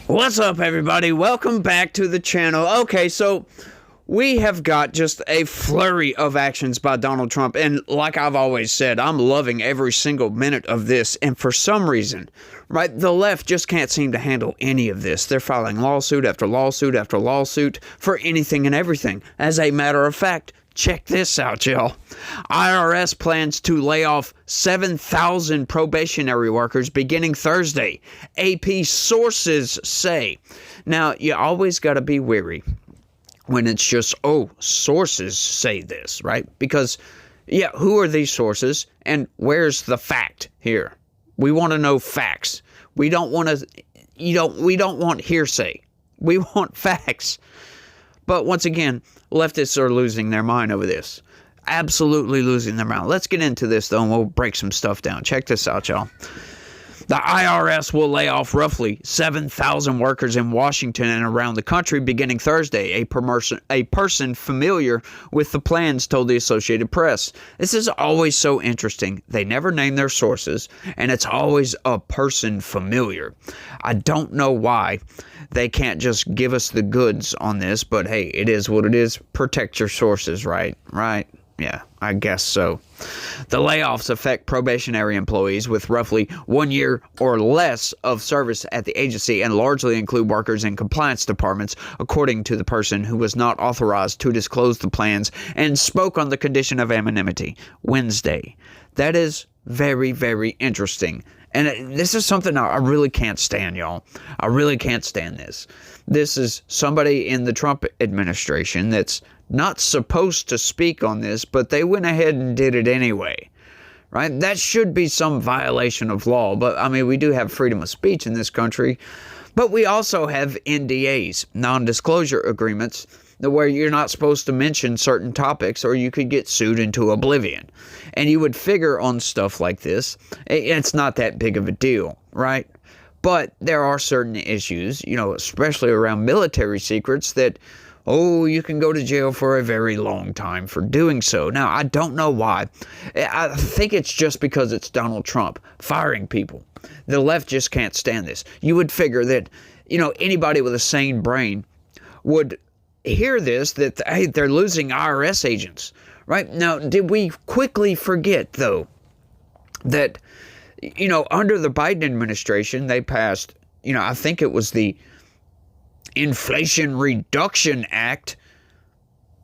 What's up, everybody? Welcome back to the channel. Okay, so we have got just a flurry of actions by Donald Trump, and like I've always said, I'm loving every single minute of this, and for some reason, right, the left just can't seem to handle any of this. They're filing lawsuit after lawsuit after lawsuit for anything and everything. As a matter of fact, check this out, y'all. IRS plans to lay off 7,000 probationary workers beginning Thursday, AP sources say. Now, you always got to be wary when it's just, oh, sources say this, right? Because, yeah, who are these sources and where's the fact here? We want to know facts. We don't want to, we don't want hearsay. We want facts. But once again, leftists are losing their mind over this. Absolutely losing their mind. Let's get into this, though, and we'll break some stuff down. Check this out, y'all. The IRS will lay off roughly 7,000 workers in Washington and around the country beginning Thursday, a person familiar with the plans told the Associated Press. This is always so interesting. They never name their sources, and it's always a person familiar. I don't know why they can't just give us the goods on this, but hey, it is what it is. Protect your sources, right? Right? Yeah, I guess so. The layoffs affect probationary employees with roughly 1 year or less of service at the agency and largely include workers in compliance departments, according to the person who was not authorized to disclose the plans and spoke on the condition of anonymity Wednesday. That is very, very interesting. And this is something I really can't stand, y'all. I really can't stand this. This is somebody in the Trump administration that's not supposed to speak on this, but they went ahead and did it anyway, right? That should be some violation of law. But, I mean, we do have freedom of speech in this country, but we also have NDAs, non-disclosure agreements, where you're not supposed to mention certain topics or you could get sued into oblivion. And you would figure on stuff like this, it's not that big of a deal, right? But there are certain issues, especially around military secrets that, oh, you can go to jail for a very long time for doing so. Now, I don't know why. I think it's just because it's Donald Trump firing people. The left just can't stand this. You would figure that, anybody with a sane brain would hear this, that, hey, they're losing IRS agents, right? Now, did we quickly forget, though, that, under the Biden administration, they passed, I think it was the Inflation Reduction Act.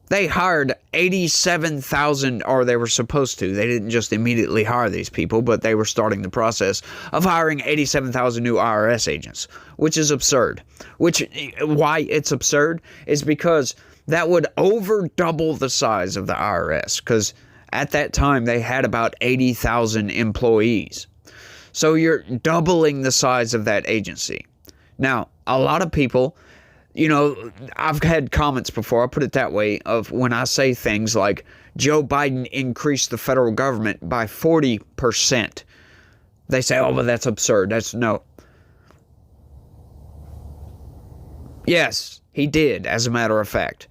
They hired 87,000, or they were supposed to. They didn't just immediately hire these people, but they were starting the process of hiring 87,000 new IRS agents, which is absurd. Why it's absurd is because that would over double the size of the IRS, because at that time they had about 80,000 employees. So you're doubling the size of that agency. Now, a lot of people, I've had comments before, I'll put it that way, of when I say things like Joe Biden increased the federal government by 40%. They say, oh, but that's absurd. No. Yes, he did, as a matter of fact.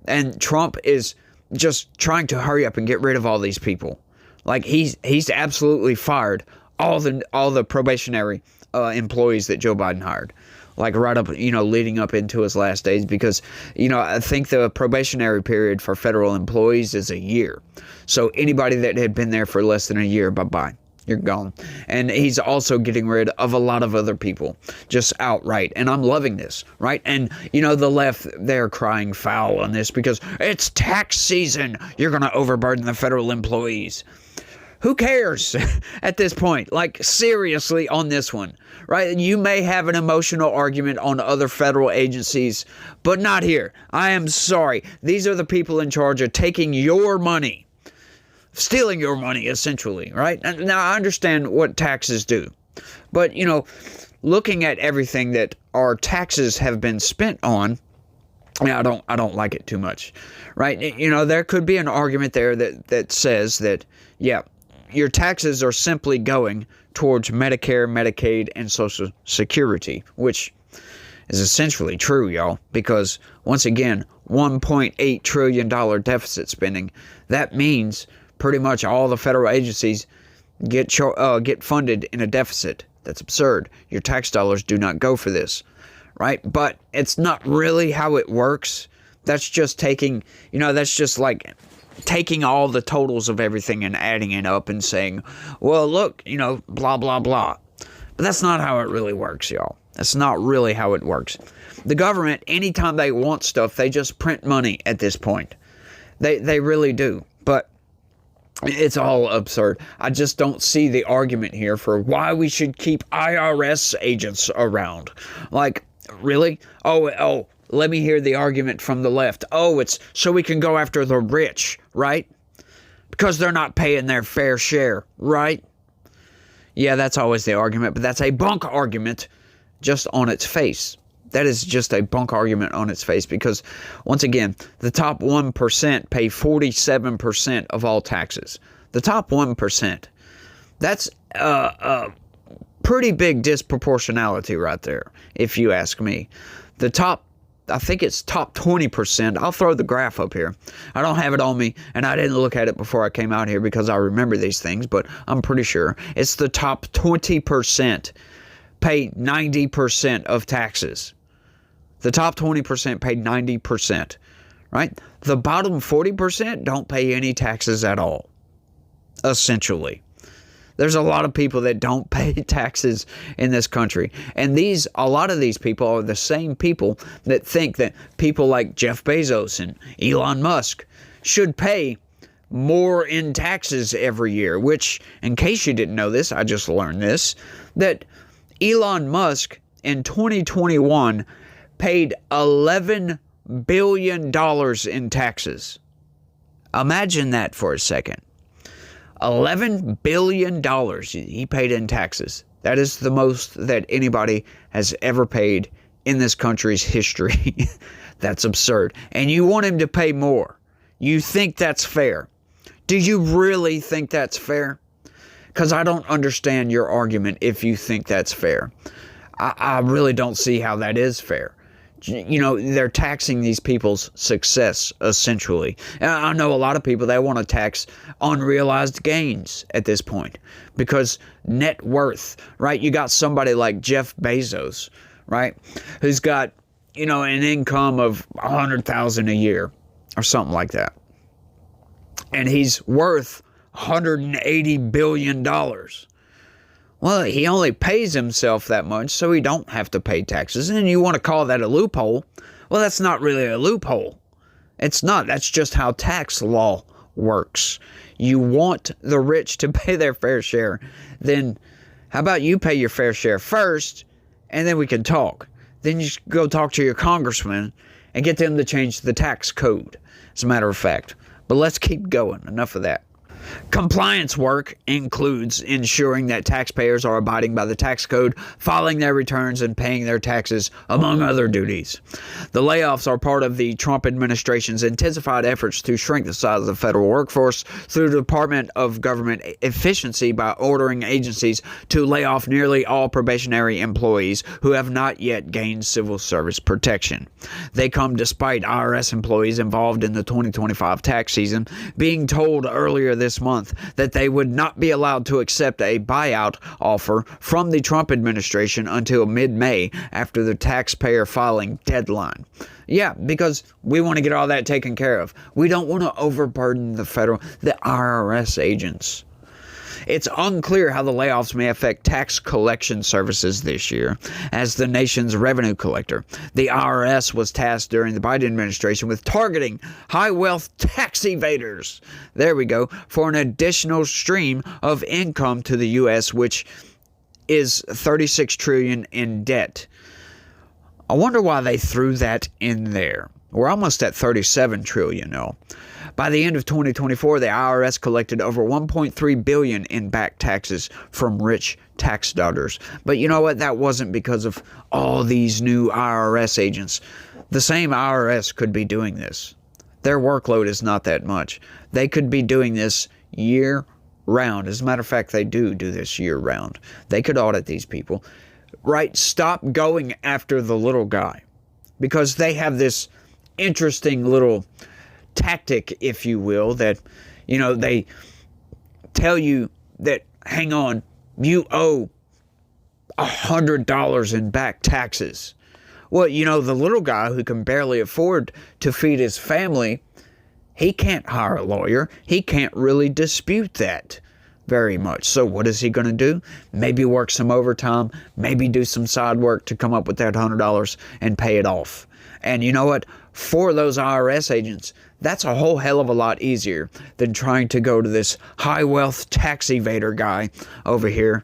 And Trump is just trying to hurry up and get rid of all these people. Like, he's absolutely fired all the probationary employees that Joe Biden hired. Like right up, leading up into his last days, because, I think the probationary period for federal employees is a year. So anybody that had been there for less than a year, bye-bye. You're gone. And he's also getting rid of a lot of other people just outright. And I'm loving this, right? And, the left, they're crying foul on this because it's tax season. You're going to overburden the federal employees. Who cares at this point? Like, seriously, on this one, right? You may have an emotional argument on other federal agencies, but not here. I am sorry. These are the people in charge of taking your money, stealing your money, essentially, right? Now, I understand what taxes do, but, looking at everything that our taxes have been spent on, I don't like it too much, right? There could be an argument there that says that, yeah, your taxes are simply going towards Medicare, Medicaid, and Social Security, which is essentially true, y'all, because, once again, $1.8 trillion deficit spending. That means pretty much all the federal agencies get funded in a deficit. That's absurd. Your tax dollars do not go for this, right? But it's not really how it works. That's just that's just like taking all the totals of everything and adding it up and saying, well, look, blah, blah, blah. But that's not how it really works, y'all. That's not really how it works. The government, anytime they want stuff, they just print money at this point. They really do. But it's all absurd. I just don't see the argument here for why we should keep IRS agents around. Like, really? Oh, let me hear the argument from the left. Oh, it's so we can go after the rich, right? Because they're not paying their fair share, right? Yeah, that's always the argument, but that's a bunk argument just on its face. That is just a bunk argument on its face because, once again, the top 1% pay 47% of all taxes. The top 1%. That's pretty big disproportionality right there, if you ask me. The top, I think it's top 20%. I'll throw the graph up here. I don't have it on me, and I didn't look at it before I came out here because I remember these things, but I'm pretty sure it's the top 20% pay 90% of taxes. The top 20% pay 90%, right? The bottom 40% don't pay any taxes at all, essentially. There's a lot of people that don't pay taxes in this country. And a lot of these people are the same people that think that people like Jeff Bezos and Elon Musk should pay more in taxes every year, which, in case you didn't know this, I just learned this, that Elon Musk in 2021 paid $11 billion in taxes. Imagine that for a second. $11 billion he paid in taxes. That is the most that anybody has ever paid in this country's history. That's absurd. And you want him to pay more. You think that's fair. Do you really think that's fair? Because I don't understand your argument if you think that's fair. I really don't see how that is fair. They're taxing these people's success, essentially. And I know a lot of people that want to tax unrealized gains at this point because net worth, right? You got somebody like Jeff Bezos, right, who's got, an income of $100,000 a year or something like that. And he's worth $180 billion. Well, he only pays himself that much, so he don't have to pay taxes. And you want to call that a loophole? Well, that's not really a loophole. It's not. That's just how tax law works. You want the rich to pay their fair share. Then how about you pay your fair share first, and then we can talk. Then you go talk to your congressman and get them to change the tax code, as a matter of fact. But let's keep going. Enough of that. Compliance work includes ensuring that taxpayers are abiding by the tax code, filing their returns, and paying their taxes, among other duties. The layoffs are part of the Trump administration's intensified efforts to shrink the size of the federal workforce through the Department of Government Efficiency by ordering agencies to lay off nearly all probationary employees who have not yet gained civil service protection. They come despite IRS employees involved in the 2025 tax season being told earlier this month that they would not be allowed to accept a buyout offer from the Trump administration until mid-May after the taxpayer filing deadline. Yeah, because we want to get all that taken care of. We don't want to overburden the IRS agents. It's unclear how the layoffs may affect tax collection services this year. As the nation's revenue collector, the IRS was tasked during the Biden administration with targeting high-wealth tax evaders. There we go. For an additional stream of income to the U.S., which is $36 trillion in debt. I wonder why they threw that in there. We're almost at $37 trillion now. By the end of 2024, the IRS collected over $1.3 billion in back taxes from rich tax dodgers. But you know what? That wasn't because of all these new IRS agents. The same IRS could be doing this. Their workload is not that much. They could be doing this year round. As a matter of fact, they do this year round. They could audit these people. Right? Stop going after the little guy, because they have this interesting little tactic, if you will, that, they tell you that, hang on, you owe $100 in back taxes. Well, the little guy who can barely afford to feed his family, he can't hire a lawyer. He can't really dispute that very much. So what is he going to do? Maybe work some overtime, maybe do some side work to come up with that $100 and pay it off. And you know what? For those IRS agents, that's a whole hell of a lot easier than trying to go to this high wealth tax evader guy over here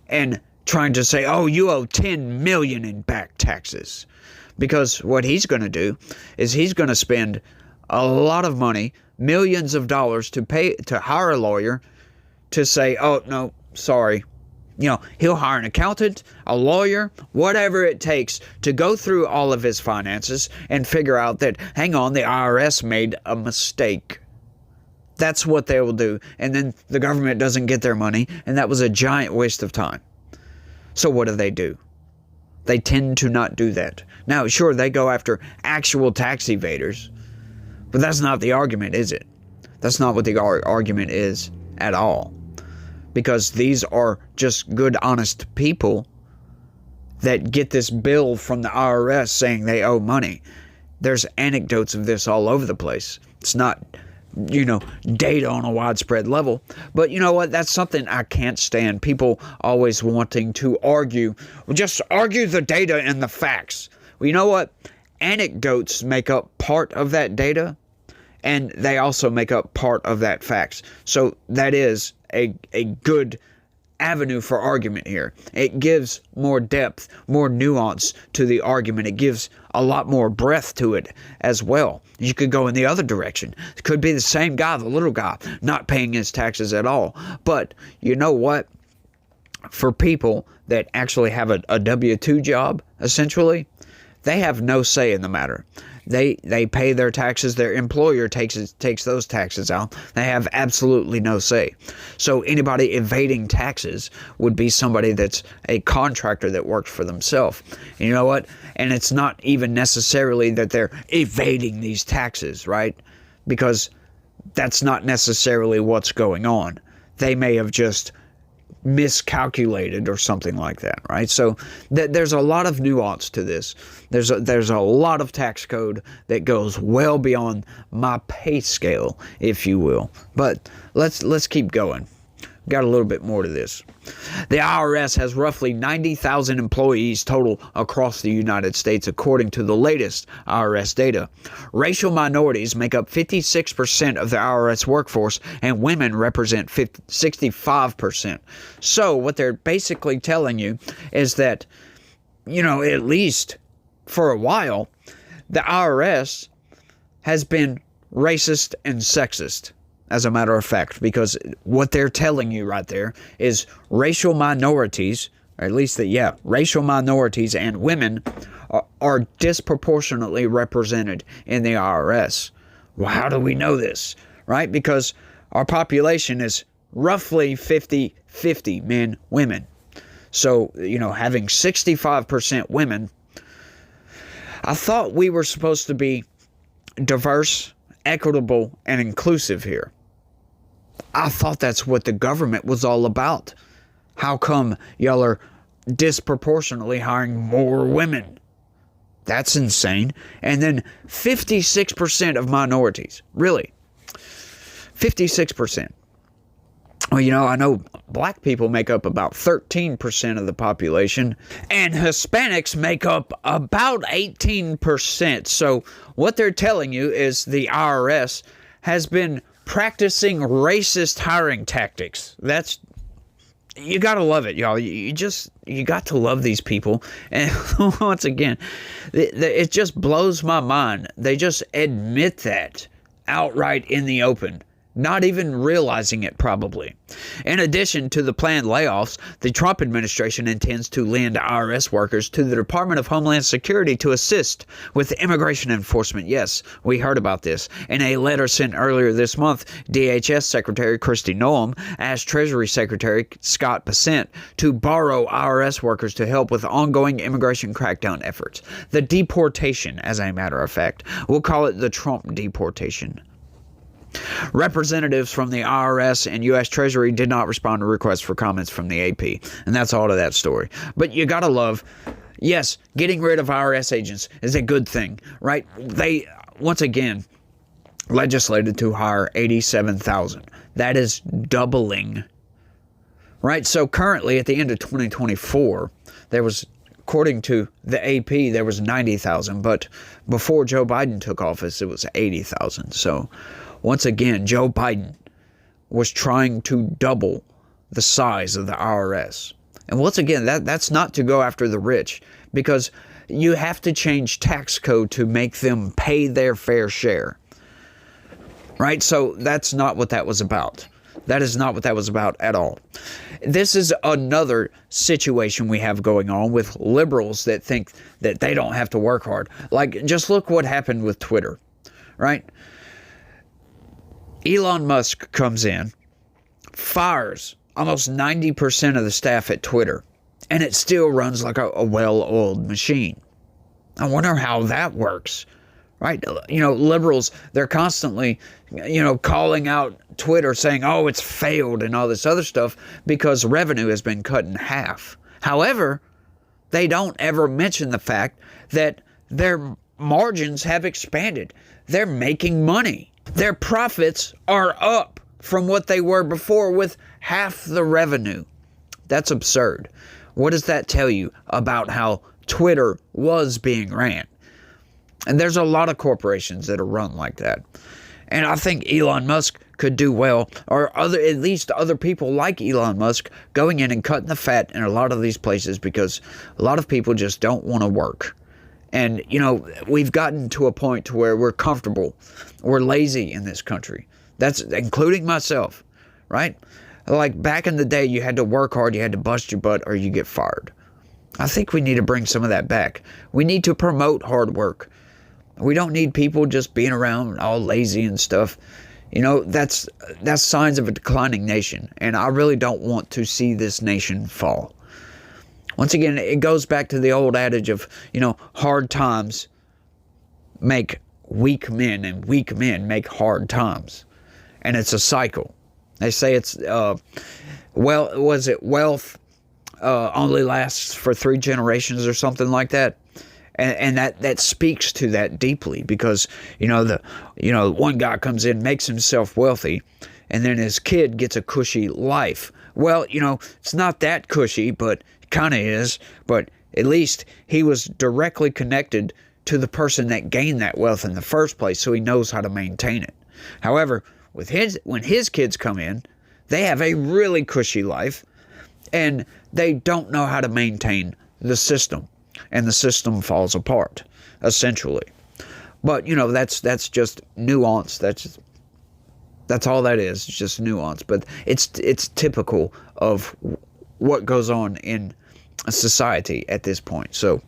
and trying to say, oh, you owe $10 million in back taxes. Because what he's going to do is he's going to spend a lot of money, millions of dollars to hire a lawyer to say, oh, no, sorry. He'll hire an accountant, a lawyer, whatever it takes to go through all of his finances and figure out that, hang on, the IRS made a mistake. That's what they will do. And then the government doesn't get their money, and that was a giant waste of time. So what do? They tend to not do that. Now, sure, they go after actual tax evaders, but that's not the argument, is it? That's not what the argument is at all. Because these are just good, honest people that get this bill from the IRS saying they owe money. There's anecdotes of this all over the place. It's not, data on a widespread level. But you know what? That's something I can't stand. People always wanting to argue. Well, just argue the data and the facts. Well, you know what? Anecdotes make up part of that data, and they also make up part of that facts. So that is a good avenue for argument here. It gives more depth, more nuance to the argument. It gives a lot more breadth to it as well. You could go in the other direction. It could be the same guy, the little guy, not paying his taxes at all. But you know what? For people that actually have a W-2 job, essentially, they have no say in the matter. They pay their taxes. Their employer takes those taxes out. They have absolutely no say. So anybody evading taxes would be somebody that's a contractor that works for themselves. And you know what? And it's not even necessarily that they're evading these taxes, right? Because that's not necessarily what's going on. They may have just miscalculated or something like that, right? So there's a lot of nuance to this. There's a lot of tax code that goes well beyond my pay scale, if you will. But let's keep going. Got a little bit more to this. The IRS has roughly 90,000 employees total across the United States, according to the latest IRS data. Racial minorities make up 56% of the IRS workforce, and women represent 65%. So what they're basically telling you is that, at least for a while, the IRS has been racist and sexist. As a matter of fact, because what they're telling you right there is racial minorities, or at least racial minorities and women are disproportionately represented in the IRS. Well, how do we know this? Right? Because our population is roughly 50-50 men, women. So, having 65% women, I thought we were supposed to be diverse, equitable, and inclusive here. I thought that's what the government was all about. How come y'all are disproportionately hiring more women? That's insane. And then 56% of minorities. Really? 56%. Well, I know black people make up about 13% of the population, and Hispanics make up about 18%. So what they're telling you is the IRS has been practicing racist hiring tactics. You gotta love it, y'all. You got to love these people. And once again, it just blows my mind. They just admit that outright in the open, not even realizing it probably. In addition to the planned layoffs, the Trump administration intends to lend IRS workers to the Department of Homeland Security to assist with immigration enforcement. Yes, we heard about this. In a letter sent earlier this month, DHS Secretary Kristi Noem asked Treasury Secretary Scott Bessent to borrow IRS workers to help with ongoing immigration crackdown efforts. The deportation, as a matter of fact. We'll call it the Trump deportation. Representatives from the IRS and U.S. Treasury did not respond to requests for comments from the AP. And that's all to that story. But you gotta love, Yes, getting rid of IRS agents is a good thing, right? They, once again, legislated to hire 87,000. That is doubling, right? So currently, at the end of 2024, there was, according to the AP, there was 90,000. But before Joe Biden took office, it was 80,000. So once again, Joe Biden was trying to double the size of the IRS. And once again, that's not to go after the rich, because you have to change tax code to make them pay their fair share. Right? So that's not what that was about. That is not what that was about at all. This is another situation we have going on with liberals that think that they don't have to work hard. Like, just look what happened with Twitter, right? Elon Musk comes in, fires almost 90% of the staff at Twitter, and it still runs like a well-oiled machine. I wonder how that works, right? You know, liberals, they're constantly, calling out Twitter saying, oh, it's failed and all this other stuff because revenue has been cut in half. However, they don't ever mention the fact that their margins have expanded. They're making money. Their profits are up from what they were before with half the revenue. That's absurd. What does that tell you about how Twitter was being ran? And there's a lot of corporations that are run like that. And I think Elon Musk could do well, or at least other people like Elon Musk, going in and cutting the fat in a lot of these places, because a lot of people just don't want to work. And, we've gotten to a point to where we're comfortable. We're lazy in this country. That's including myself, right? Like back in the day, you had to work hard, you had to bust your butt, or you get fired. I think we need to bring some of that back. We need to promote hard work. We don't need people just being around all lazy and stuff. That's signs of a declining nation, and I really don't want to see this nation fall. Once again, it goes back to the old adage of, hard times make weak men, and weak men make hard times. And it's a cycle. They say it's, wealth only lasts for 3 generations or something like that. And that speaks to that deeply, because, one guy comes in, makes himself wealthy, and then his kid gets a cushy life. Well, it's not that cushy, but it kind of is. But at least he was directly connected to the person that gained that wealth in the first place, so he knows how to maintain it. However, when his kids come in, they have a really cushy life, and they don't know how to maintain the system, and the system falls apart, essentially. But that's just nuance. That's all that is. It's just nuance. But it's typical of what goes on in a society at this point. So.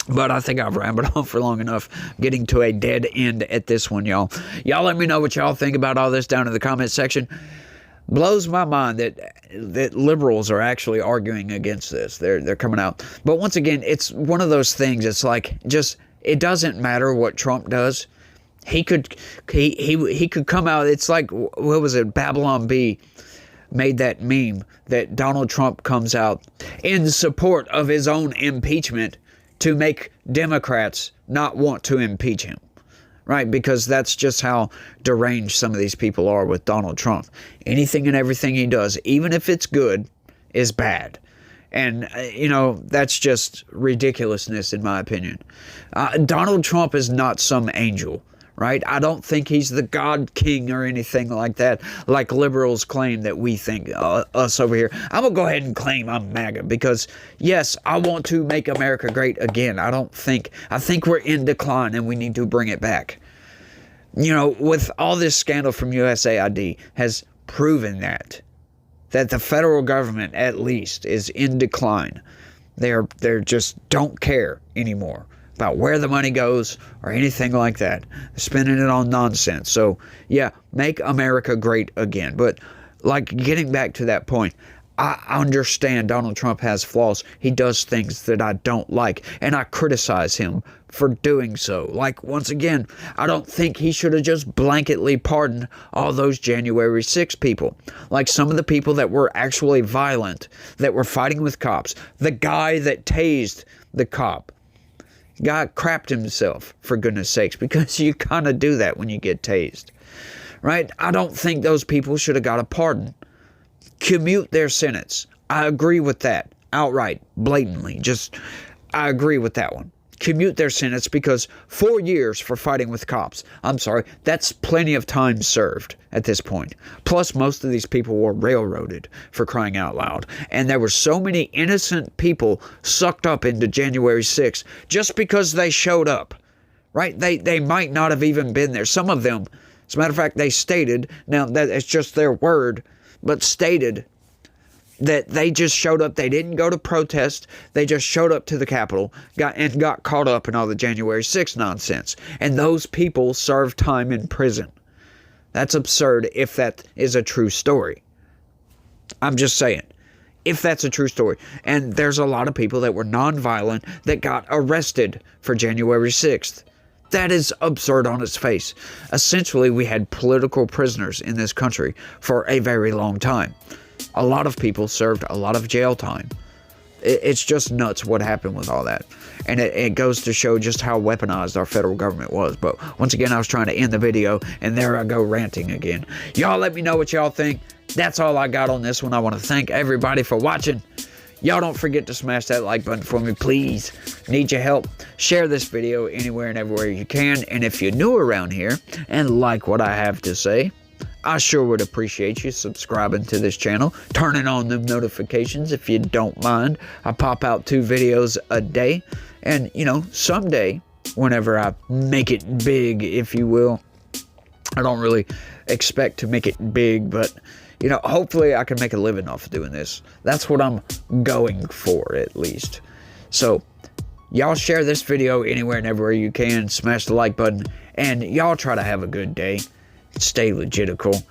But I think I've rambled on for long enough, getting to a dead end at this one, y'all. Y'all let me know what y'all think about all this down in the comment section. Blows my mind that liberals are actually arguing against this. They're coming out. But once again, it's one of those things. It's like, it doesn't matter what Trump does. He could come out. It's like, what was it? Babylon Bee made that meme that Donald Trump comes out in support of his own impeachment to make Democrats not want to impeach him, right? Because that's just how deranged some of these people are with Donald Trump. Anything and everything he does, even if it's good, is bad. And, that's just ridiculousness in my opinion. Donald Trump is not some angel, right? I don't think he's the God King or anything like that, like liberals claim that we think, us over here. I'm going to go ahead and claim I'm MAGA because, yes, I want to make America great again. I think we're in decline and we need to bring it back. With all this scandal from USAID has proven that the federal government, at least, is in decline. They're just don't care anymore about where the money goes or anything like that. They're spending it on nonsense. So, yeah, make America great again. But, getting back to that point, I understand Donald Trump has flaws. He does things that I don't like, and I criticize him for doing so. Once again, I don't think he should have just blanketly pardoned all those January 6 people. Some of the people that were actually violent, that were fighting with cops. The guy that tased the cop. Guy crapped himself, for goodness sakes, because you kind of do that when you get tased, right? I don't think those people should have got a pardon. Commute their sentence. I agree with that outright, blatantly. I agree with that one. Commute their sentence, because 4 years for fighting with cops, I'm sorry, that's plenty of time served at this point. Plus, most of these people were railroaded, for crying out loud. And there were so many innocent people sucked up into January 6th just because they showed up, right? They might not have even been there. Some of them, as a matter of fact, they stated, now that it's just their word, but stated that they just showed up. They didn't go to protest. They just showed up to the Capitol, got caught up in all the January 6th nonsense. And those people served time in prison. That's absurd if that is a true story. I'm just saying, if that's a true story. And there's a lot of people that were nonviolent that got arrested for January 6th. That is absurd on its face. Essentially, we had political prisoners in this country for a very long time. A lot of people served a lot of jail time. It's just nuts what happened with all that. And it goes to show just how weaponized our federal government was. But once again, I was trying to end the video, and there I go ranting again. Y'all let me know what y'all think. That's all I got on this one. I want to thank everybody for watching. Y'all don't forget to smash that like button for me, please. Need your help. Share this video anywhere and everywhere you can. And if you're new around here and like what I have to say, I sure would appreciate you subscribing to this channel, turning on them notifications if you don't mind. I pop out 2 videos a day, and someday, whenever I make it big, if you will, I don't really expect to make it big, but hopefully I can make a living off of doing this. That's what I'm going for, at least. So y'all share this video anywhere and everywhere you can, smash the like button, and y'all try to have a good day. Stay legitical.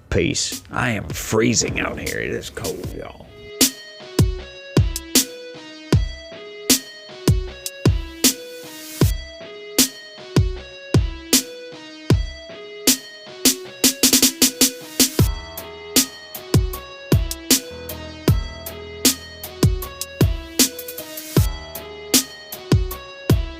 Peace. I am freezing out here. It is cold, y'all.